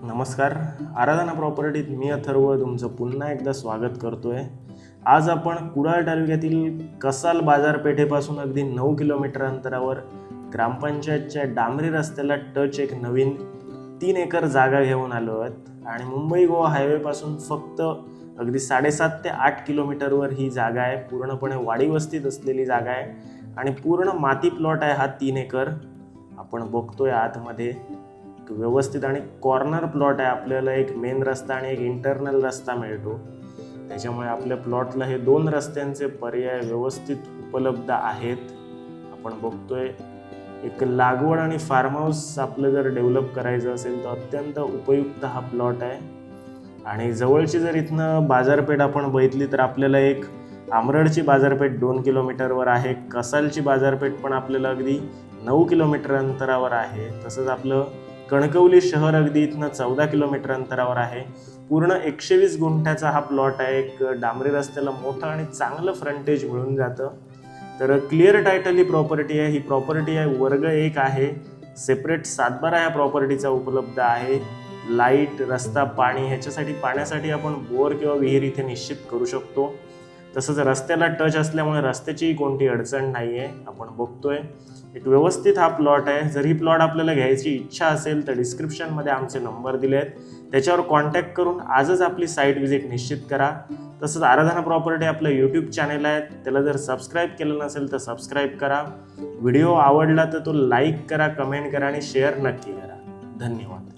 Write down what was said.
नमस्कार. आराधना प्रॉपर्टीत मी अथर्व तुमचं पुन्हा एकदा स्वागत करतोय. आज आपण कुडाळ तालुक्यातील कसाल बाजारपेठेपासून अगदी 9 किलोमीटर अंतरावर ग्रामपंचायतच्या डांबरी रस्त्याला टच एक नवीन 3 एकर जागा घेऊन आलो आहोत आणि मुंबई गोवा हायवेपासून फक्त अगदी 7.5 ते 8 किलोमीटरवर ही जागा आहे. पूर्णपणे वाडी वस्तीत असलेली जागा आहे आणि पूर्ण माती प्लॉट आहे हा 3 एकर. आपण बघतोय आतमध्ये व्यवस्थित आणि कॉर्नर प्लॉट आहे. आपल्याला एक मेन रस्ता आणि एक इंटरनल रस्ता मिळतो, त्याच्यामुळे आपल्या प्लॉटला हे 2 रस्त्यांचे पर्याय व्यवस्थित उपलब्ध आहेत. आपण बघतोय एक लागवड आणि फार्म हाऊस आपलं जर डेव्हलप करायचं असेल तर अत्यंत उपयुक्त हा प्लॉट आहे. आणि जवळची जर इथनं बाजारपेठ आपण बघितली तर आपल्याला एक आमरडची बाजारपेठ 2 किलोमीटरवर आहे. कसालची बाजारपेठ पण आपल्याला अगदी 9 किलोमीटर अंतरावर आहे. तसंच आपलं कणकवली शहर अगदी इथनं 14 किलोमीटर अंतरावर आहे. पूर्ण 120 गुंठ्याचा हा प्लॉट आहे. एक डांबरी रस्त्याला मोठं आणि चांगलं फ्रंटेज मिळून जातं. तर क्लिअर टायटल ही प्रॉपर्टी आहे. ही प्रॉपर्टी आहे वर्ग 1 आहे. सेपरेट सातबारा या प्रॉपर्टीचा उपलब्ध आहे. लाईट, रस्ता, पाणी ह्याच्यासाठी पाण्यासाठी आपण बोर किंवा विहीर इथे निश्चित करू शकतो. तसंच रस्त्याला टच असल्यामुळे रस्त्याची कोणती अडचण नाही आहे. आपण बघतोय एक व्यवस्थित हा प्लॉट आहे. जर ही प्लॉट आपल्याला घ्यायची इच्छा असेल तर डिस्क्रिप्शनमध्ये आमचे नंबर दिले आहेत, त्याच्यावर कॉन्टॅक्ट करून आजच आपली साईट व्हिजिट निश्चित करा. तसंच आराधना प्रॉपर्टी आपलं यूट्यूब चॅनल आहे, त्याला जर सबस्क्राईब केलं नसेल तर सबस्क्राईब करा. व्हिडिओ आवडला तर तो लाईक करा, कमेंट करा आणि शेअर नक्की करा. धन्यवाद.